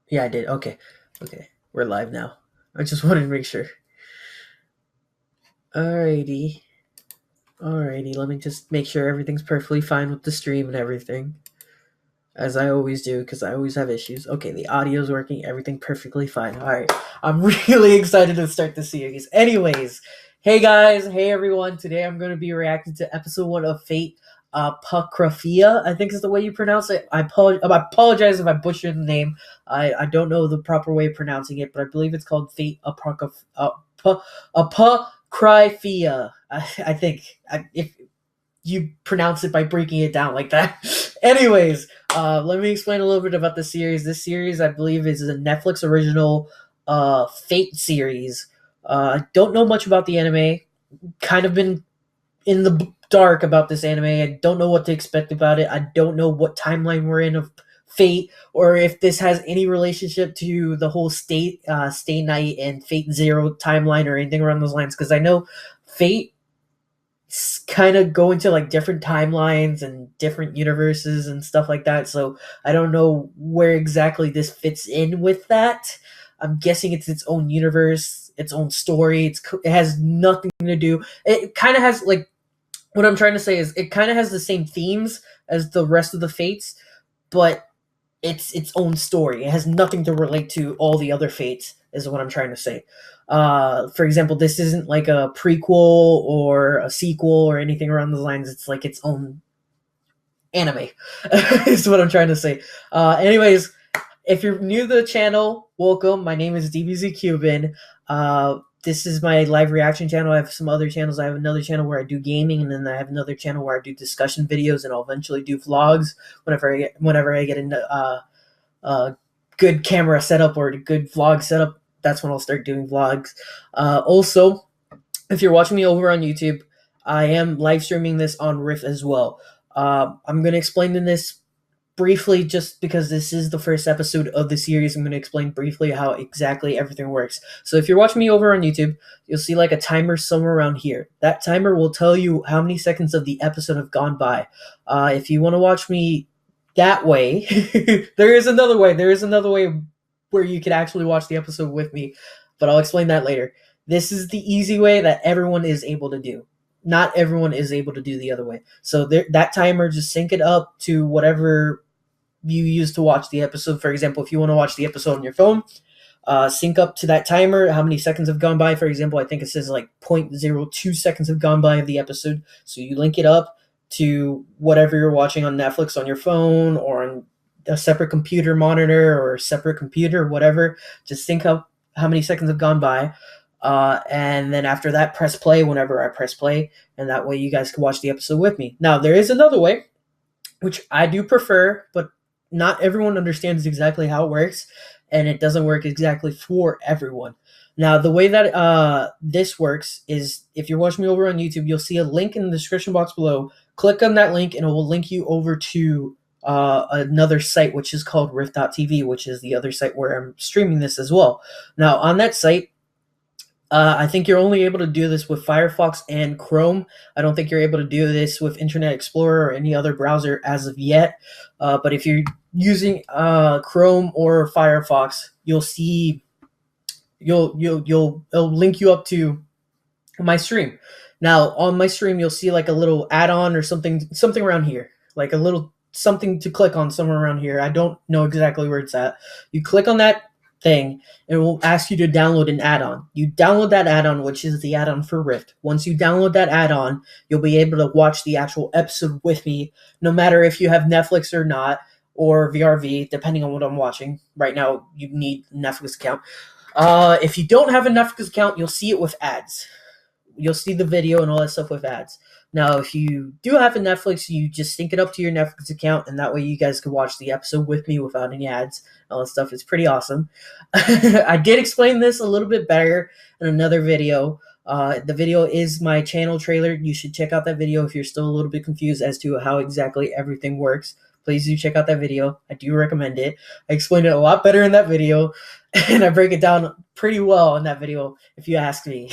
Yeah, I did. Okay. Okay. We're live now. I just wanted to make sure. Alrighty. Alrighty. Let me just make sure everything's perfectly fine with the stream and everything. As I always do, because I always have issues. Okay, the audio's working, everything perfectly fine. Alright. I'm really excited to start the series. Anyways, hey guys, hey everyone. Today I'm going to be reacting to episode 1 of Fate Apocrypha, I think is the way you pronounce it. I apologize if I butchered the name. I don't know the proper way of pronouncing it, but I believe it's called Fate Apocrypha. I think. If you pronounce it by breaking it down like that. Anyways, let me explain a little bit about the series. This series, I believe, is a Netflix original Fate series. I don't know much about the anime. Kind of been in the dark about this anime. I don't know what to expect about it. I don't know what timeline we're in of Fate, or if this has any relationship to the whole Stay Night and Fate Zero timeline or anything around those lines. Because I know Fate kind of go into like different timelines and different universes and stuff like that. So I don't know where exactly this fits in with that. I'm guessing it's its own universe, its own story. It has nothing to do. It kind of has like what I'm trying to say is it kind of has the same themes as the rest of the Fates, but it's its own story. It has nothing to relate to all the other Fates, is what I'm trying to say. For example, this isn't like a prequel or a sequel or anything around those lines. It's like its own anime, is what I'm trying to say. Anyways, if you're new to the channel, welcome. My name is DBZ Cuban. This is my live reaction channel. I have some other channels. I have another channel where I do gaming, and then I have another channel where I do discussion videos, and I'll eventually do vlogs whenever I get into good camera setup or a good vlog setup. That's when I'll start doing vlogs. Also, if you're watching me over on YouTube, I am live streaming this on Rift as well. I'm going to explain this briefly just because this is the first episode of the series. I'm going to explain briefly how exactly everything works. So if you're watching me over on YouTube, you'll see like a timer somewhere around here. That timer will tell you how many seconds of the episode have gone by. If you want to watch me that way, there is another way. There is another way where you can actually watch the episode with me, but I'll explain that later. This is the easy way that everyone is able to do. Not everyone is able to do the other way. So that timer, just sync it up to whatever you use to watch the episode. For example, if you want to watch the episode on your phone, sync up to that timer, how many seconds have gone by. For example, I think it says like 0.02 seconds have gone by of the episode. So you link it up to whatever you're watching on Netflix on your phone or on a separate computer monitor or a separate computer, whatever. Just sync up how many seconds have gone by. And then after that, press play whenever I press play. And that way you guys can watch the episode with me. Now, there is another way, which I do prefer, but not everyone understands exactly how it works, and it doesn't work exactly for everyone. Now, the way that this works is if you're watching me over on YouTube, you'll see a link in the description box below. Click on that link, and it will link you over to another site, which is called Rift.tv, which is the other site where I'm streaming this as well. Now, on that site, I think you're only able to do this with Firefox and Chrome. I don't think you're able to do this with Internet Explorer or any other browser as of yet. But if you're using Chrome or Firefox, you'll see it'll link you up to my stream. Now on my stream, you'll see like a little add-on or something around here, like a little something to click on somewhere around here. I don't know exactly where it's at. You click on that thing, and it will ask you to download an add-on. You download that add-on, which is the add-on for Rift. Once you download that add-on, you'll be able to watch the actual episode with me, no matter if you have Netflix or not, or VRV, depending on what I'm watching. Right now, you need a Netflix account. If you don't have a Netflix account, you'll see it with ads. You'll see the video and all that stuff with ads. Now, if you do have a Netflix, you just sync it up to your Netflix account, and that way you guys can watch the episode with me without any ads. All that stuff is pretty awesome. I did explain this a little bit better in another video. The video is my channel trailer. You should check out that video if you're still a little bit confused as to how exactly everything works. Please do check out that video. I do recommend it. I explained it a lot better in that video, and I break it down pretty well in that video, if you ask me.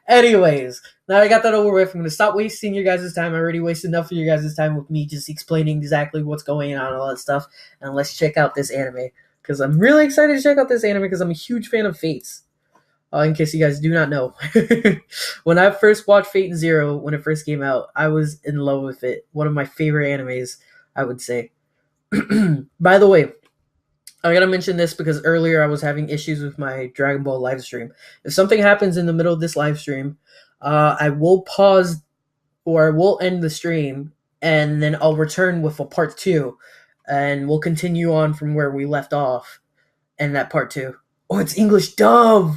Anyways, now I got that over with. I'm going to stop wasting your guys' time. I already wasted enough of your guys' time with me just explaining exactly what's going on and all that stuff. And let's check out this anime, because I'm really excited to check out this anime because I'm a huge fan of Fates. In case you guys do not know, when I first watched Fate and Zero when it first came out, I was in love with it. One of my favorite animes, I would say. By the way, I gotta mention this because earlier I was having issues with my Dragon Ball live stream. If something happens in the middle of this live stream, I will pause or we'll end the stream and then I'll return with a part two and we'll continue on from where we left off in that part two. Oh, it's English dub!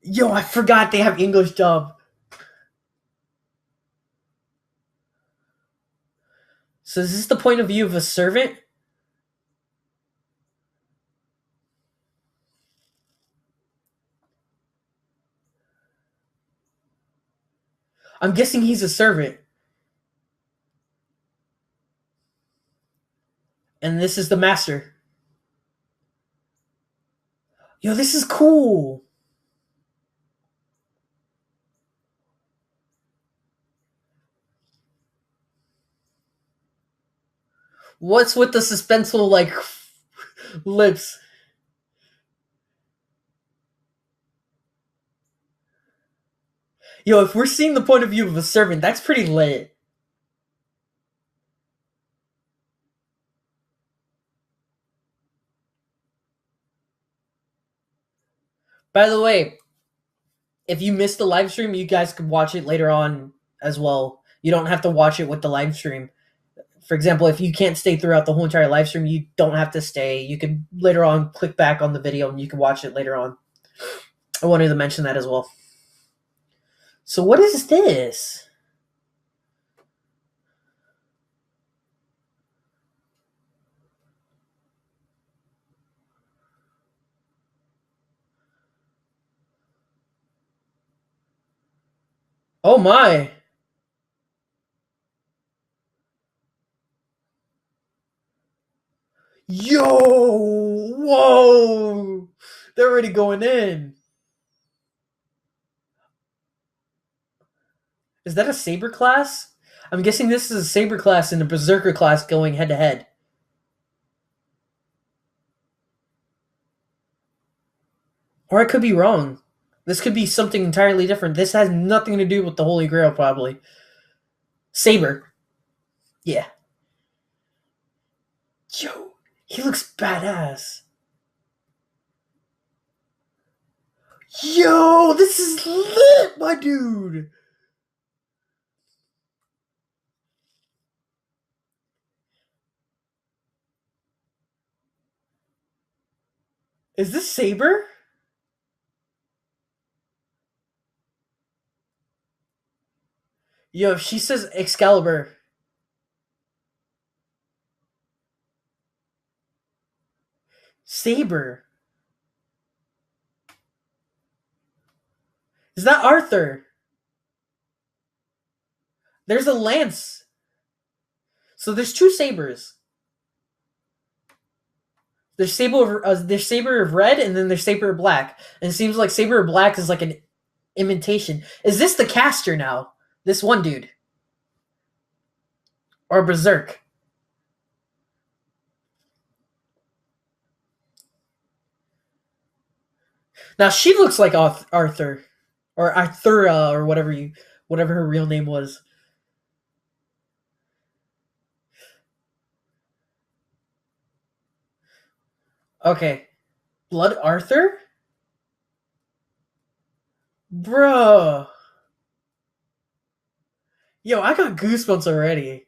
Yo, I forgot they have English dub. So is this the point of view of a servant? I'm guessing he's a servant. And this is the master. Yo, this is cool. What's with the suspenseful, like, lips? Yo, if we're seeing the point of view of a servant, that's pretty lit. By the way, if you missed the live stream, you guys could watch it later on as well. You don't have to watch it with the live stream. For example, if you can't stay throughout the whole entire live stream, you don't have to stay. You can later on click back on the video and you can watch it later on. I wanted to mention that as well. So what is this? Oh my. Yo! Whoa! They're already going in. Is that a Saber class? I'm guessing this is a Saber class and a Berserker class going head to head. Or I could be wrong. This could be something entirely different. This has nothing to do with the Holy Grail, probably. Saber. Yeah. Yo, he looks badass. Yo, this is lit, my dude. Is this Saber? Yo, she says Excalibur. Saber. Is that Arthur? There's a lance. So there's two sabers. There's saber of red, and then there's saber of black. And it seems like saber of black is like an imitation. Is this the caster now? This one dude, or Berserk? Now she looks like Arthur, or Arthura, or whatever her real name was. Okay, Blood Arthur, bro. Yo, I got goosebumps already.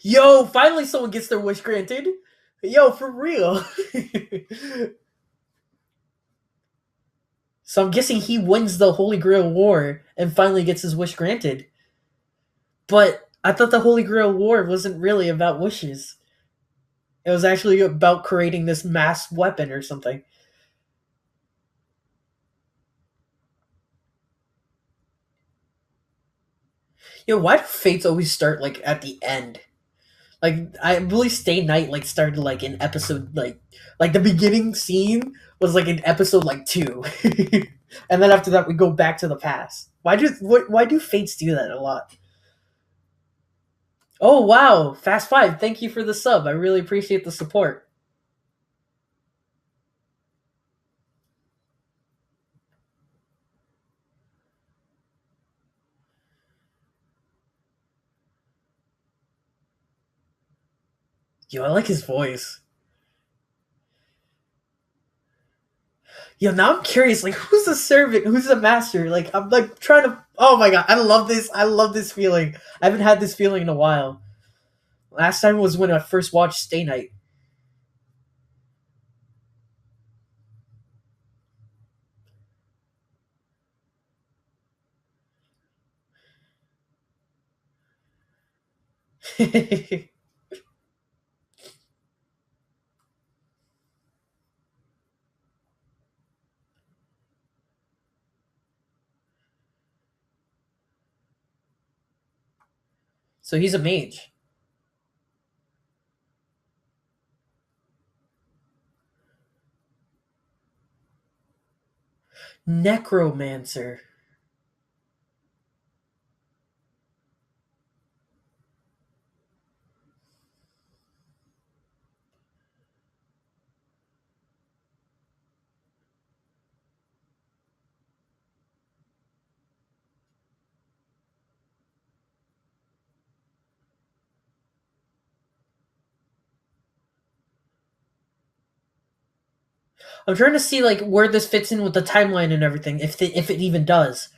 Yo, finally someone gets their wish granted. Yo, for real. So I'm guessing he wins the Holy Grail War and finally gets his wish granted. But I thought the Holy Grail War wasn't really about wishes. It was actually about creating this mass weapon or something. Yo, why do fates always start like at the end? Like I believe Stay Night like started like in episode like the beginning scene was like in episode like 2. And then after that we go back to the past. Why do fates do that a lot? Oh wow, Fast Five, thank you for the sub. I really appreciate the support. Yo, I like his voice. Yo, now I'm curious, like who's the servant, who's the master? Like I'm like trying to. Oh my god, I love this. I love this feeling. I haven't had this feeling in a while. Last time was when I first watched Stay Night. So he's a mage. Necromancer. I'm trying to see like where this fits in with the timeline and everything, if it even does.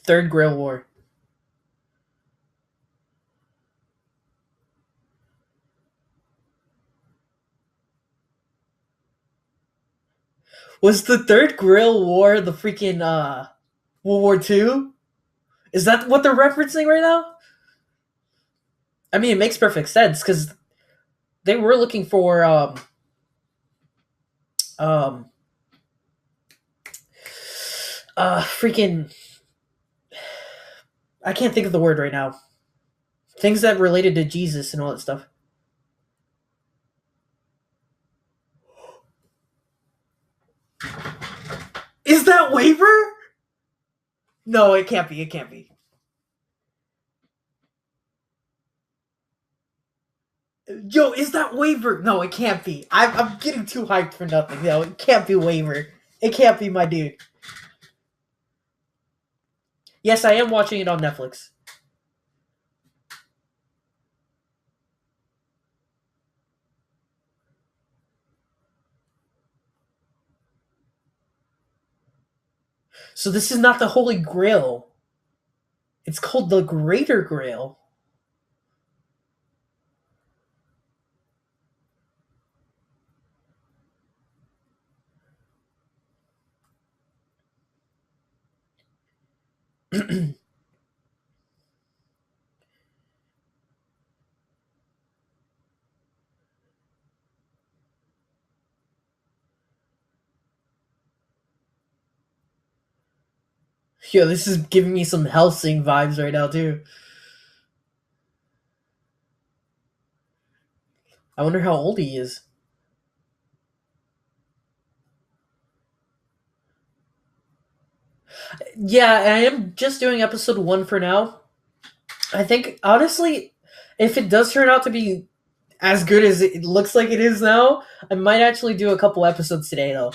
Third Grail War. Was the Third Grail War the freaking World War II? Is that what they're referencing right now? I mean, it makes perfect sense because they were looking for um freaking I can't think of the word right now. Things that related to Jesus and all that stuff. Is that waiver? No, it can't be. It can't be. Yo, is that waiver? No, it can't be. I'm getting too hyped for nothing. No, it can't be waiver. It can't be my dude. Yes, I am watching it on Netflix. So this is not the Holy Grail. It's called the Greater Grail. Yo, this is giving me some Helsing vibes right now too. I wonder how old he is. Yeah, I am just doing episode 1 for now. I think honestly, if it does turn out to be as good as it looks like it is now, I might actually do a couple episodes today though.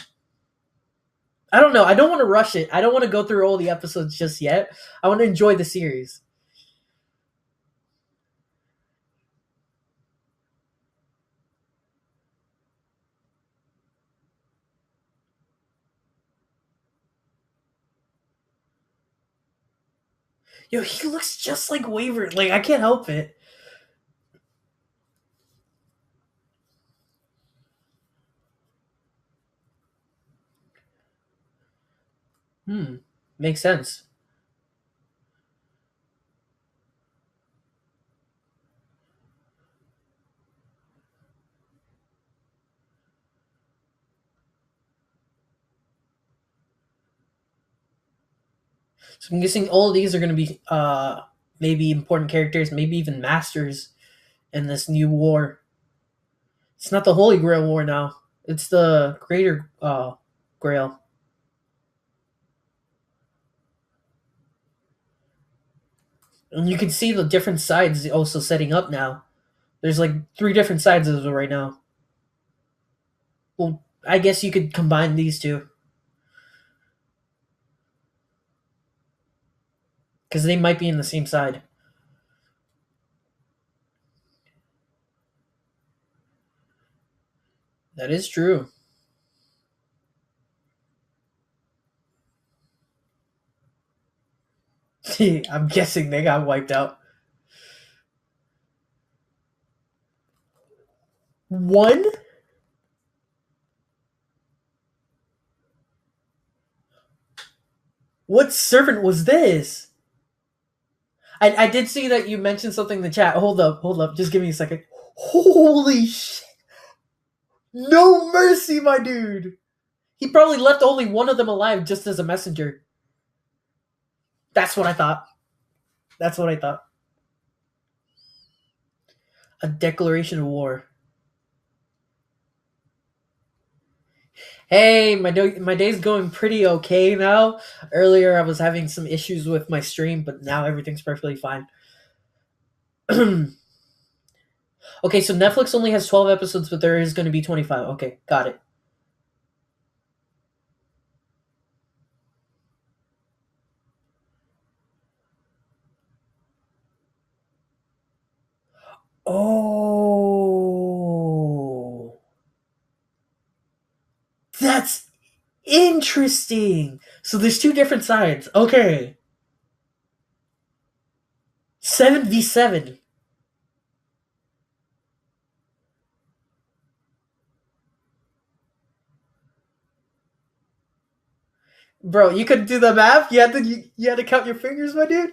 I don't know. I don't want to rush it. I don't want to go through all the episodes just yet. I want to enjoy the series. Yo, he looks just like Waver. Like I can't help it. Hmm. Makes sense. So I'm guessing all of these are going to be maybe important characters, maybe even masters in this new war. It's not the Holy Grail War now. It's the Greater Grail. And you can see the different sides also setting up now. There's like three different sides of it right now. Well, I guess you could combine these two because they might be in the same side. That is true. I'm guessing they got wiped out. One? What servant was this? I did see that you mentioned something in the chat. Hold up. Just give me a second. Holy shit. No mercy, my dude. He probably left only one of them alive just as a messenger. That's what I thought. That's what I thought. A declaration of war. Hey, my day's going pretty okay now. Earlier, I was having some issues with my stream, but now everything's perfectly fine. Okay, so Netflix only has 12 episodes, but there is going to be 25. Okay, got it. Oh, that's interesting. So there's two different sides. Okay. 7v7. Bro, you couldn't do the math? You had to count your fingers, my dude?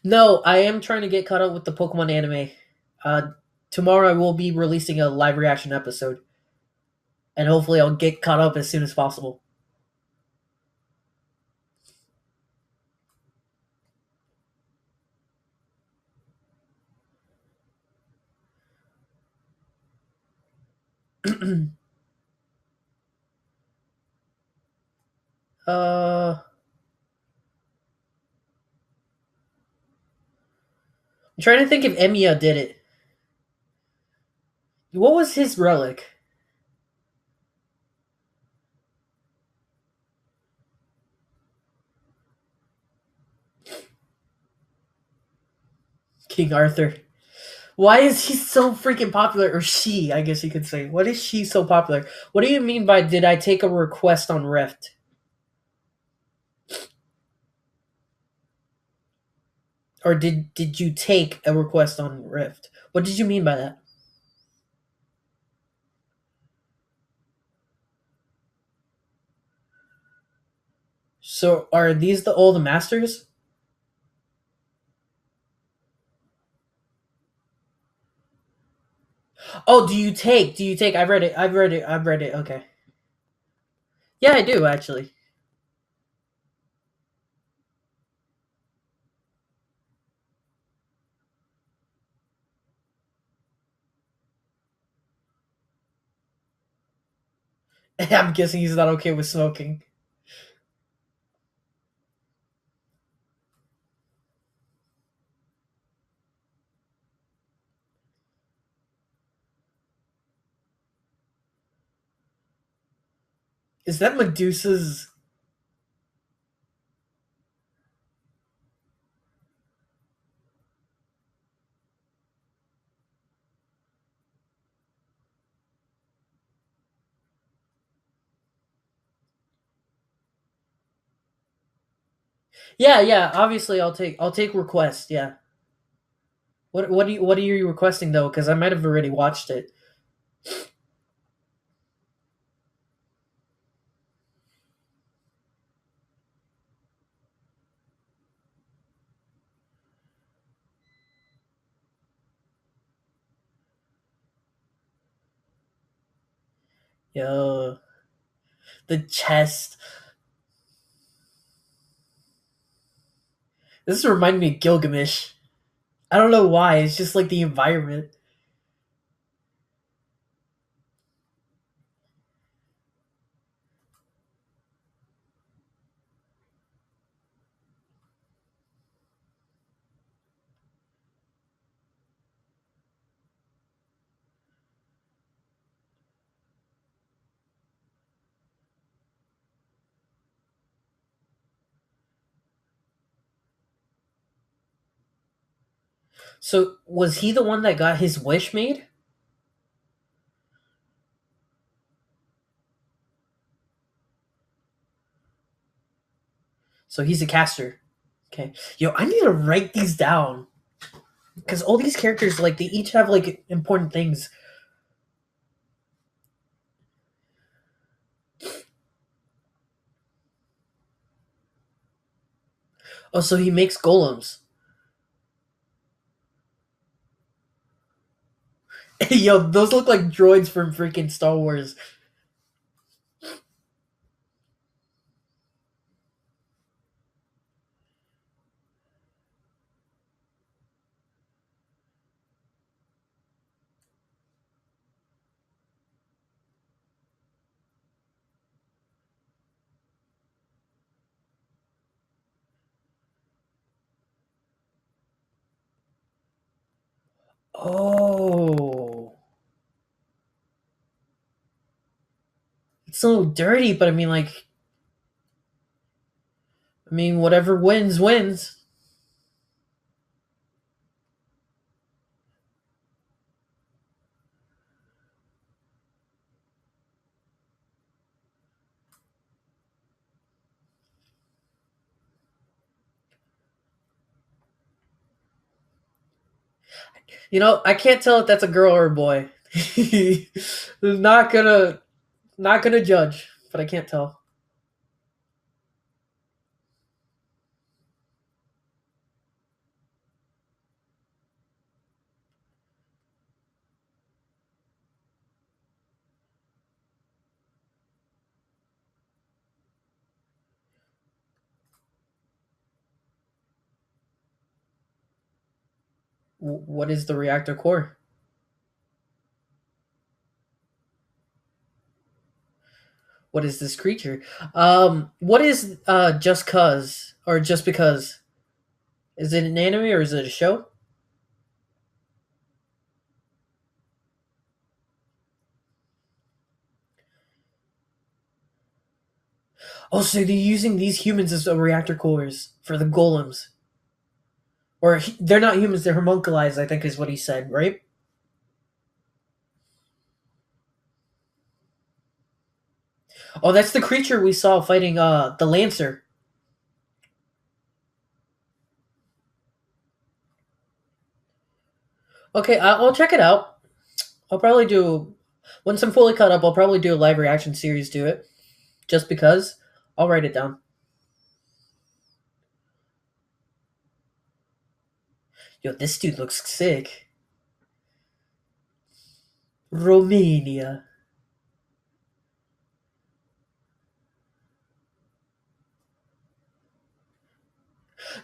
No, I am trying to get caught up with the Pokemon anime. Uh, Tomorrow I will be releasing a live reaction episode, and hopefully I'll get caught up as soon as possible. I'm trying to think if Emiya did it. What was his relic? King Arthur. Why is he so freaking popular? Or she, I guess you could say. What is she so popular? What do you mean by did I take a request on Rift? Or did you take a request on Rift? What did you mean by that? So are these all the masters? Oh, do you take? Do you take? I've read it. I've read it. I've read it. Okay. Yeah, I do actually. I'm guessing he's not okay with smoking. Is that Medusa's? Yeah, yeah. Obviously, I'll take requests. Yeah. What are you requesting though? Because I might have already watched it. Yo, the chest. This reminded me of Gilgamesh. I don't know why. It's just like the environment. So was he the one that got his wish made? So he's a caster. Okay. Yo, I need to write these down because all these characters, like, they each have like important things. Oh, so he makes golems. Yo, those look like droids from freaking Star Wars. Oh, it's so dirty, but I mean, like, whatever wins wins. I can't tell if that's a girl or a boy. not gonna, not gonna judge, but I can't tell. What is the reactor core? What is this creature? What is just cause or just because? Is it an anime or is it a show? Oh, so they're using these humans as reactor cores for the golems, or they're not humans; they're homunculized. I think is what he said, right? Oh, that's the creature we saw fighting the Lancer. Okay, I'll check it out. I'll probably do once I'm fully caught up. I'll probably do a live reaction series to it, just because. I'll write it down. Yo, this dude looks sick. Romania.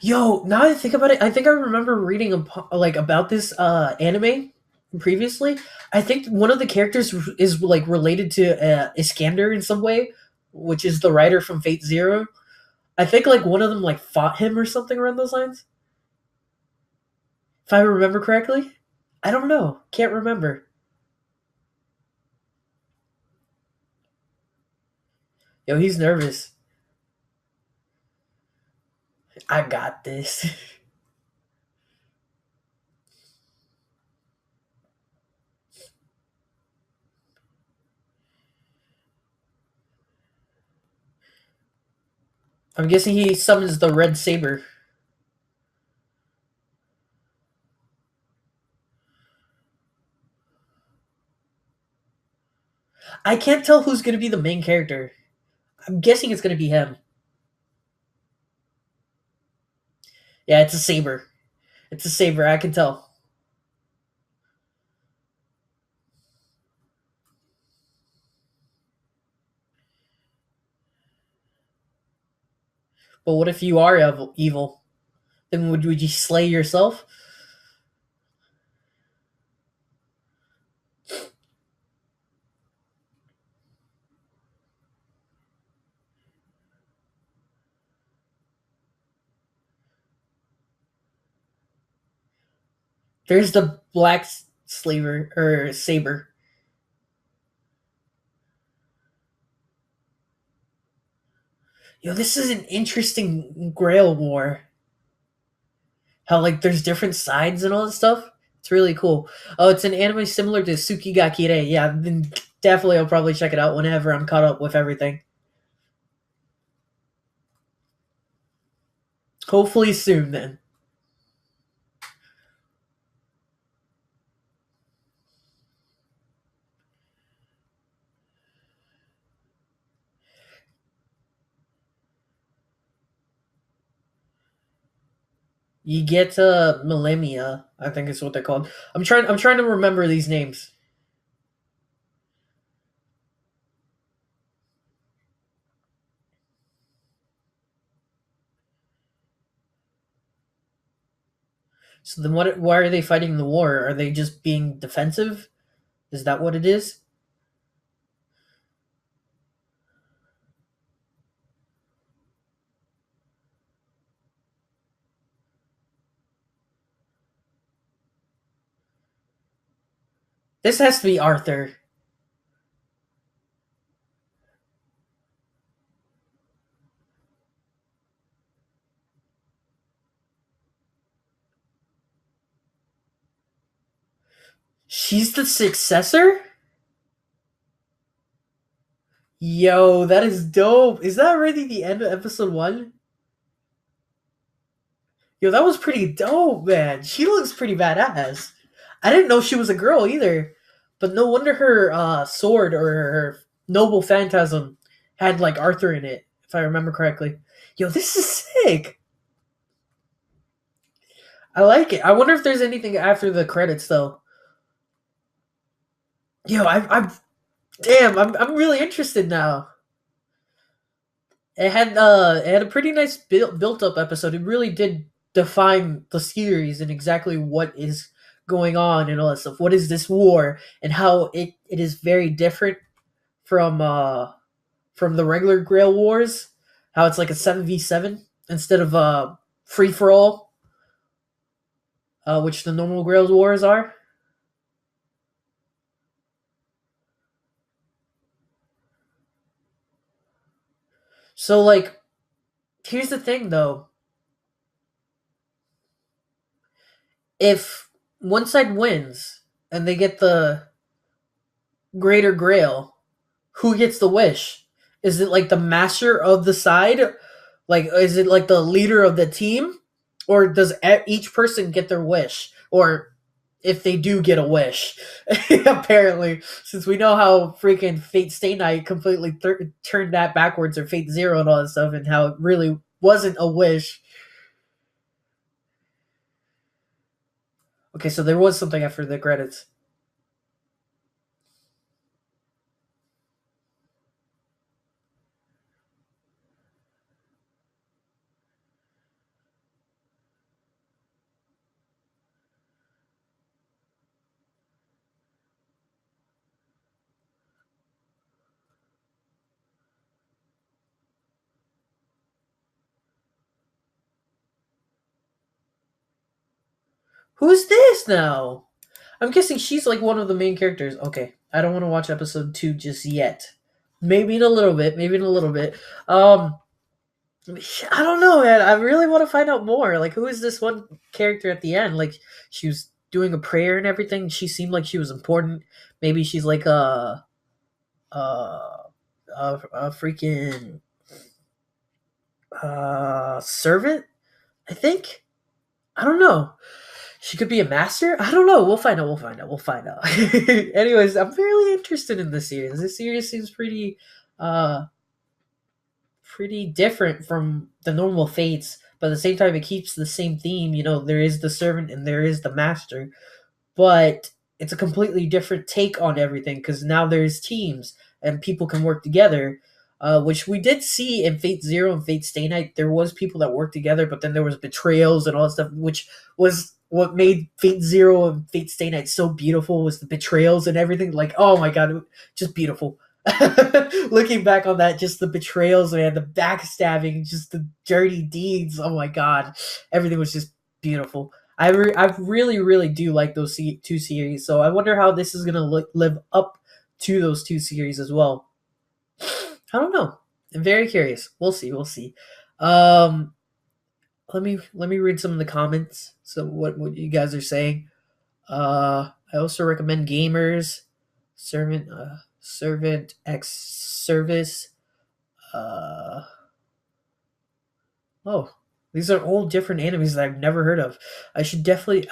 Yo, now I think about it, I think I remember reading like about this anime previously. I think one of the characters is like related to Iskander in some way, which is the writer from Fate Zero. I think like one of them like fought him or something around those lines. If I remember correctly. I don't know. Can't remember. Yo, he's nervous. I got this. I'm guessing he summons the red saber. I can't tell who's gonna be the main character. I'm guessing it's gonna be him. Yeah, it's a saber. It's a saber. I can tell. But what if you are evil? Then would you slay yourself? There's the black slaver or saber. Yo, this is an interesting Grail war. How like there's different sides and all this stuff. It's really cool. Oh, it's an anime similar to Tsukigakire. Yeah, then definitely I'll probably check it out whenever I'm caught up with everything. Hopefully soon then. You get Millennia, I think is what they're called. I'm trying to remember these names. So then what why are they fighting the war? Are they just being defensive? Is that what it is? This has to be Arthur. She's the successor? Yo, that is dope. Is that already the end of episode 1? Yo, that was pretty dope, man. She looks pretty badass. I didn't know she was a girl either. But no wonder her sword or her noble phantasm had like Arthur in it, if I remember correctly. Yo, this is sick. I like it. I wonder if there's anything after the credits though. Yo, I'm damn. I'm really interested now. It had a pretty nice built up episode. It really did define the series and exactly what is going on and all that stuff. What is this war and how it is very different from the regular Grail Wars. How it's like a 7v7 instead of free for all, which the normal Grail Wars are. So like, here's the thing though: if one side wins and they get the Greater Grail, who gets the wish? Is it like the master of the side? Like, is it like the leader of the team? Or does each person get their wish? Or if they do get a wish, apparently, since we know how freaking Fate Stay Night completely turned that backwards, or Fate Zero and all that stuff, and how it really wasn't a wish. Okay, so there was something after the credits. Who's this now? I'm guessing she's like one of the main characters. Okay, I don't want to watch episode 2 just yet. Maybe in a little bit. Maybe in a little bit. I don't know, man. I really want to find out more. Like, who is this one character at the end? Like, she was doing a prayer and everything. She seemed like she was important. Maybe she's like a freaking servant. I think. I don't know. She could be a master. I don't know. We'll find out. We'll find out. We'll find out. Anyways, I'm fairly interested in this series. This series seems uh pretty different from the normal fates, but at the same time, it keeps the same theme. You know, there is the servant and there is the master, but it's a completely different take on everything because now there's teams and people can work together. which we did see in Fate Zero and Fate Stay Night. There was people that worked together, but then there was betrayals and all that stuff, which was what made Fate Zero and Fate Stay Night so beautiful, was the betrayals and everything. Like, oh my god, just beautiful. Looking back on that, just the betrayals, man, the backstabbing, just the dirty deeds. Oh my god, everything was just beautiful. I really, really do like those two series. So I wonder how this is gonna live up to those two series as well. I don't know. I'm very curious. We'll see. We'll see. Um, let me read some of the comments. So what you guys are saying. I also recommend Gamers, Servant X Service. Uh, oh, these are all different animes that I've never heard of. I should definitely.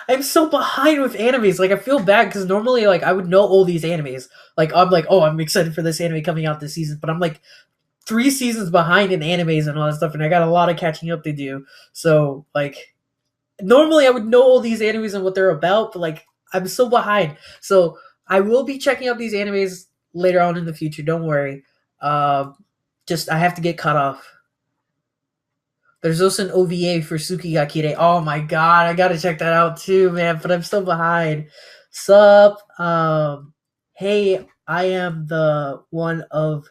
I'm so behind with animes. Like, I feel bad because normally, like, I would know all these animes. Like, I'm like, oh, I'm excited for this anime coming out this season, but I'm like 3 seasons behind in animes and all that stuff, and I got a lot of catching up to do. So, like, normally I would know all these animes and what they're about, but like, I'm so behind. So I will be checking out these animes later on in the future. Don't worry. Just I have to get caught off. There's also an OVA for Suki ga Kirei. Oh my god, I gotta check that out too, man. But I'm still behind. Sup? Hey, I am the one of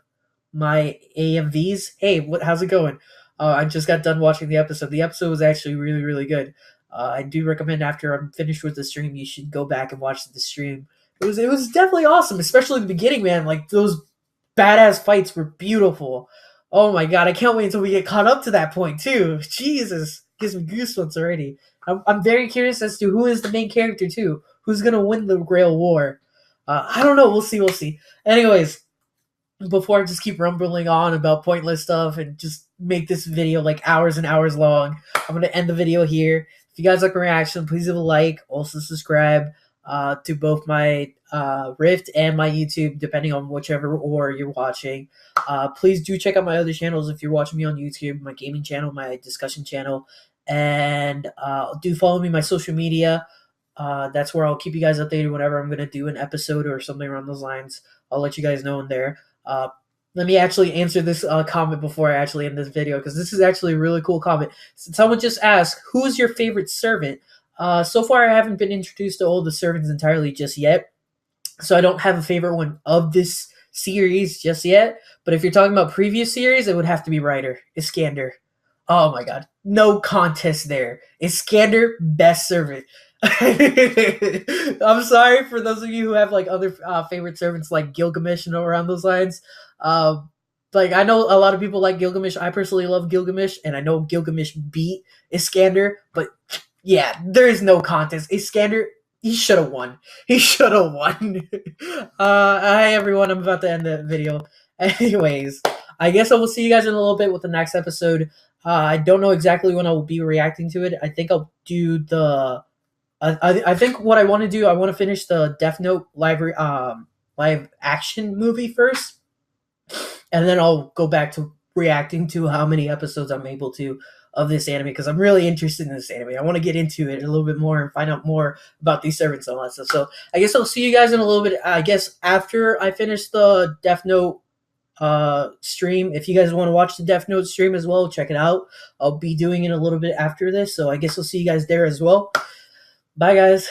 my AMVs. Hey, how's it going? I just got done watching the episode. The episode was actually really, really good. I do recommend after I'm finished with the stream, you should go back and watch the stream. It was definitely awesome, especially the beginning, man. Like, those badass fights were beautiful. Oh my god, I can't wait until we get caught up to that point too. Jesus, gives me goosebumps already. I'm very curious as to who is the main character too. Who's gonna win the Grail War? I don't know. We'll see. We'll see. Anyways, before I just keep rumbling on about pointless stuff and just make this video like hours and hours long, I'm going to end the video here. If you guys like my reaction, please leave a like. Also subscribe to both my Rift and my YouTube, depending on whichever or you're watching. Please do check out my other channels if you're watching me on YouTube, my gaming channel, my discussion channel. And do follow me on my social media. That's where I'll keep you guys updated whenever I'm going to do an episode or something around those lines. I'll let you guys know in there. Let me actually answer this comment before I actually end this video, because this is actually a really cool comment. Someone just asked, who is your favorite servant? So far, I haven't been introduced to all the servants entirely just yet, so I don't have a favorite one of this series just yet. But if you're talking about previous series, it would have to be Ryder, Iskander. Oh my god, no contest there. Iskander, best servant. I'm sorry for those of you who have like other favorite servants like Gilgamesh and around those lines. Like, I know a lot of people like Gilgamesh. I personally love Gilgamesh, and I know Gilgamesh beat Iskander, but yeah, there is no contest. Iskander, he should have won. He should have won. Hi everyone, I'm about to end the video. Anyways, I guess I will see you guys in a little bit with the next episode. I don't know exactly when I will be reacting to it. I think I'll do the I think what I want to do, I want to finish the Death Note live action movie first, and then I'll go back to reacting to how many episodes I'm able to of this anime, because I'm really interested in this anime. I want to get into it a little bit more and find out more about these servants and all that stuff. So I guess I'll see you guys in a little bit. I guess after I finish the Death Note stream. If you guys want to watch the Death Note stream as well, check it out. I'll be doing it a little bit after this, so I guess I'll see you guys there as well. Bye, guys.